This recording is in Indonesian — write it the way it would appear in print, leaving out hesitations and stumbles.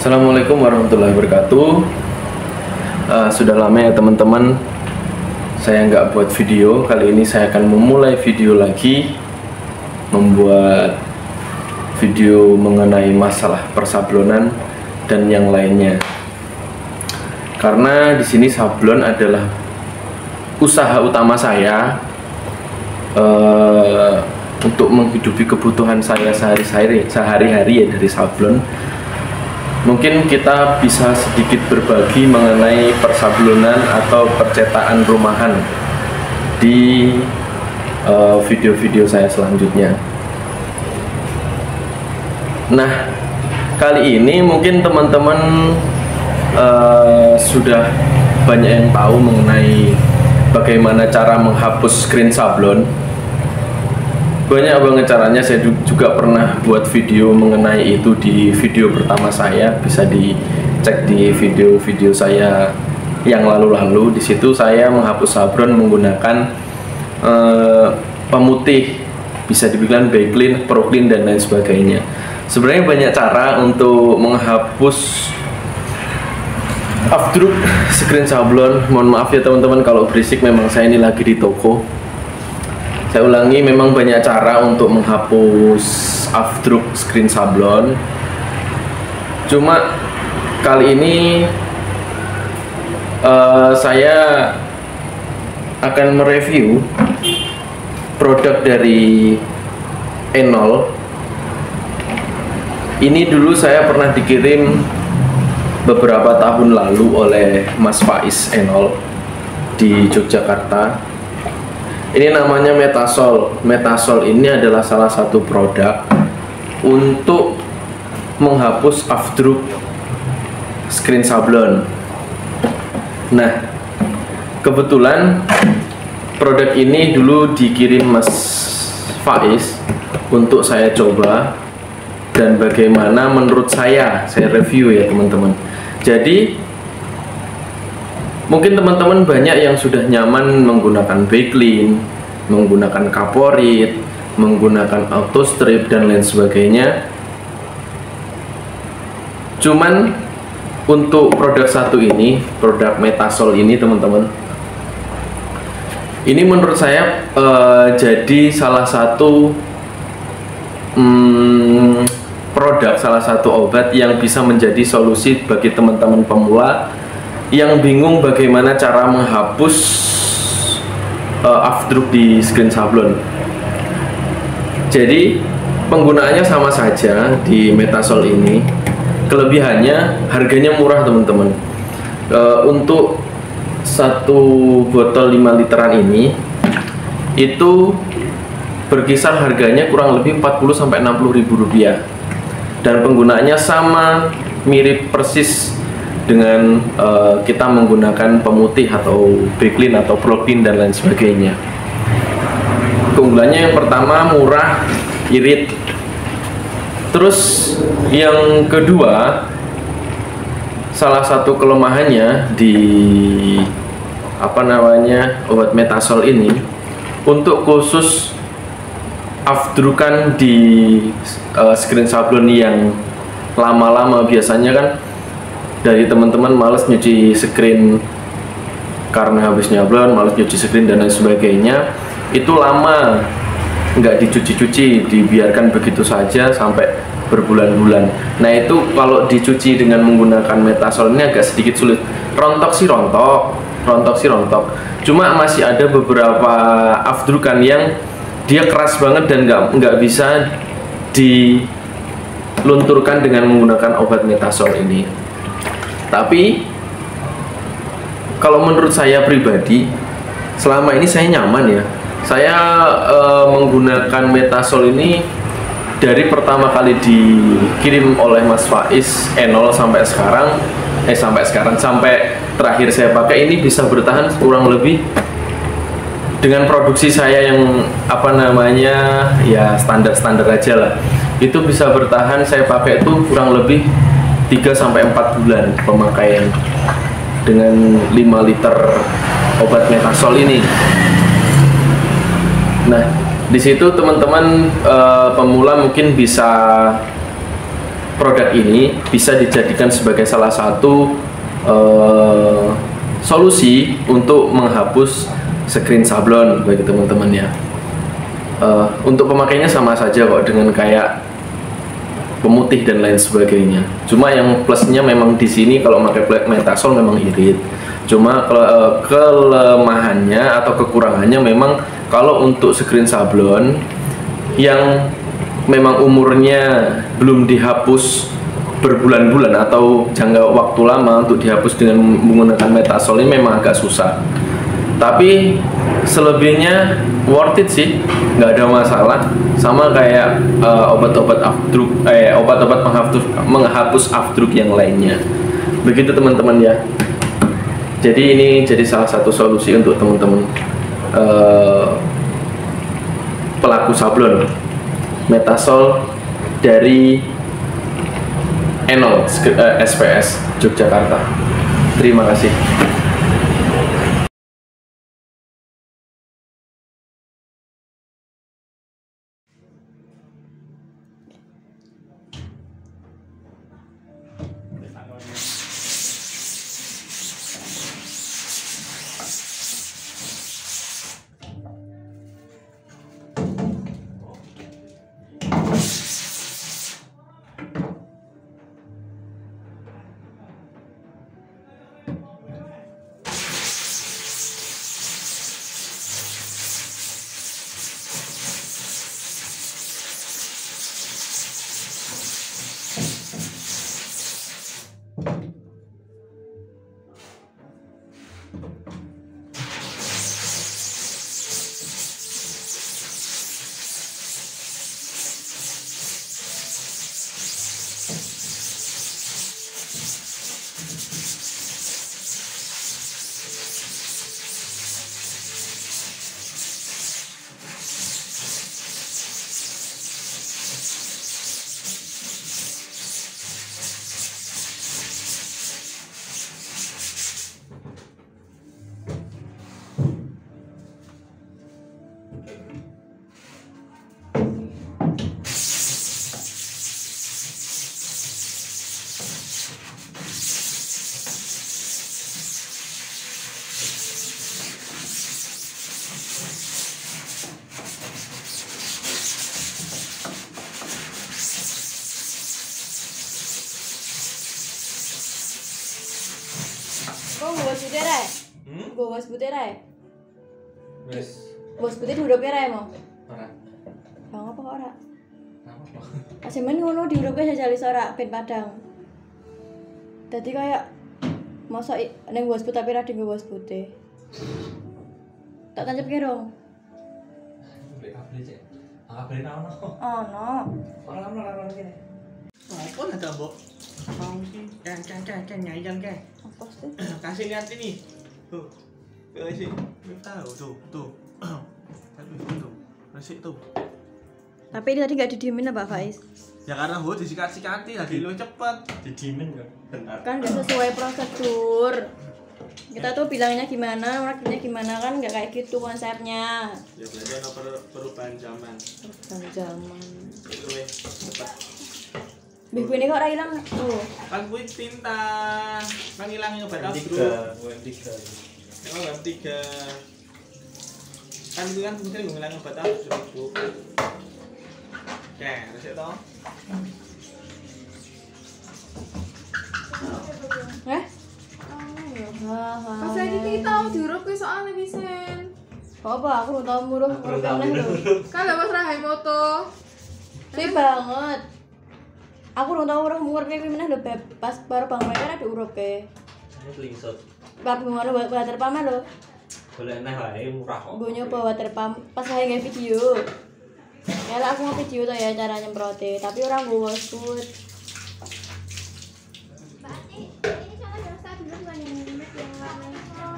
Assalamualaikum warahmatullahi wabarakatuh. Sudah lama ya teman-teman saya nggak buat video. Kali ini saya akan memulai video lagi, membuat video mengenai masalah persablonan dan yang lainnya. Karena di sini sablon adalah usaha utama saya untuk menghidupi kebutuhan saya sehari-hari ya dari sablon. Mungkin kita bisa sedikit berbagi mengenai persablonan atau percetakan rumahan di video-video saya selanjutnya. Nah, kali ini mungkin teman-teman sudah banyak yang tahu mengenai bagaimana cara menghapus screen sablon. Banyak banget caranya, saya juga pernah buat video mengenai itu di video pertama saya. Bisa dicek di video-video saya yang lalu-lalu. Di situ saya menghapus sablon menggunakan pemutih, bisa dibilang Baiklin, Proklin dan lain sebagainya. Sebenarnya banyak cara untuk menghapus afdruk screen sablon. Mohon maaf ya teman-teman kalau berisik, memang saya ini lagi di toko. Saya ulangi, memang banyak cara untuk menghapus afdruk screen sablon. Cuma kali ini saya akan mereview produk dari Enol. Ini dulu saya pernah dikirim beberapa tahun lalu oleh Mas Faiz Enol di Yogyakarta. Ini namanya Metasol. Metasol ini adalah salah satu produk untuk menghapus afdruk screen sablon. Nah, kebetulan produk ini dulu dikirim Mas Faiz untuk saya coba, dan bagaimana menurut saya review ya teman-teman. Jadi mungkin teman-teman banyak yang sudah nyaman menggunakan Baiklin, menggunakan Kaporit, menggunakan Autostrip dan lain sebagainya. Cuman untuk produk satu ini, produk Metasol ini teman-teman, ini menurut saya jadi salah satu produk, salah satu obat yang bisa menjadi solusi bagi teman-teman pemula yang bingung bagaimana cara menghapus afdruk di screen sablon. Jadi penggunaannya sama saja di Metasol ini. Kelebihannya harganya murah teman-teman. Untuk satu botol 5 literan ini itu berkisar harganya kurang lebih 40-60 ribu rupiah. Dan penggunaannya sama, mirip persis dengan kita menggunakan pemutih atau Baiklin atau Proklin dan lain sebagainya. Keunggulannya yang pertama murah, irit. Terus yang kedua, salah satu kelemahannya di obat Metasol ini, untuk khusus afdrukan di screen sablon yang lama-lama, biasanya kan dari teman-teman males nyuci screen karena habis nyablon, males nyuci screen dan lain sebagainya. Itu lama nggak dicuci-cuci, dibiarkan begitu saja sampai berbulan-bulan. Nah itu kalau dicuci dengan menggunakan Metasol ini agak sedikit sulit. Rontok sih rontok, cuma masih ada beberapa afdrukan yang dia keras banget dan nggak bisa dilunturkan dengan menggunakan obat Metasol ini. Tapi kalau menurut saya pribadi, selama ini saya nyaman ya. Saya menggunakan Metasol ini dari pertama kali dikirim oleh Mas Faiz Enol sampai terakhir saya pakai ini bisa bertahan kurang lebih, dengan produksi saya yang ya standar-standar aja lah. Itu bisa bertahan, saya pakai itu kurang lebih 3-4 bulan pemakaian dengan 5 liter obat Metasol ini. Nah, di situ teman-teman pemula mungkin bisa produk ini bisa dijadikan sebagai salah satu solusi untuk menghapus screen sablon bagi teman-teman ya. Untuk pemakainya sama saja kok dengan kayak pemutih dan lain sebagainya. Cuma yang plusnya memang di sini kalau pakai Metasol memang irit. Cuma kelemahannya atau kekurangannya memang kalau untuk screen sablon yang memang umurnya belum dihapus berbulan-bulan atau jangka waktu lama untuk dihapus dengan menggunakan Metasol ini memang agak susah. Tapi selebihnya worth it sih, nggak ada masalah. Sama kayak obat-obat afdruk, obat-obat menghapus afdruk yang lainnya. Begitu teman-teman ya. Jadi ini jadi salah satu solusi untuk teman-teman pelaku sablon, Metasol dari Enol SPS Yogyakarta. Terima kasih. Kok bos putih rai? Bos putih rai? Wes. Bos putih diurup rai mau? Ora. Bang apa kok ora? Apa? Asemen ngono diurupke jajalis ora ben padang. Dadi kayak mosok ning bos putih tapi ra dienggo bos putih. Tak tancepke rong. Beli kabel cek. Kabel ana. Ono. Ora ono kene. Apa ada, Mbok? Mau sih. Kan nyayang ke. Apa sih? Kasih lihat ini. Tuh. Kasih. Tahu tuh. Tuh. Masih tuh. Tapi ini tadi gak didiemin apa Faiz? Ya karena disikat-sikati jadi lu cepet. Didimin kan. Bentar. Kan gak sesuai prosedur. Kita tuh bilangnya gimana, orangnya gimana kan gak kayak gitu konsepnya. Ya berarti ada perubahan zaman. Perubahan zaman. Itu cepet. Biku ini kok ora ilang tuh. Kan kuwi tinta. Kan hilangnya obat afdruk. WM3. Emang WM3. Kan itu kan mungkin ngilangin obat afdruk, Bu. Oke, resik toh? Pas lagi kita diurup ke soalnya Visen. Apa aku tau muruh meneh lho. Kan gak pas rahai moto. Sih banget. Aku ora tau muruh kayak meneh lho Beb. Pas baru Bang Mereka ada urup ke. Ini slingsot. Bab ngono water pump lho. Boleh neh wae murah kok. Gue nyoba water pump pas lagi nge video. Ya lah aku nge-video tuh ya cara nyemprote, tapi orang gue wasut. Mbak, ini sama dosa dulu bukan yang warna. Oh,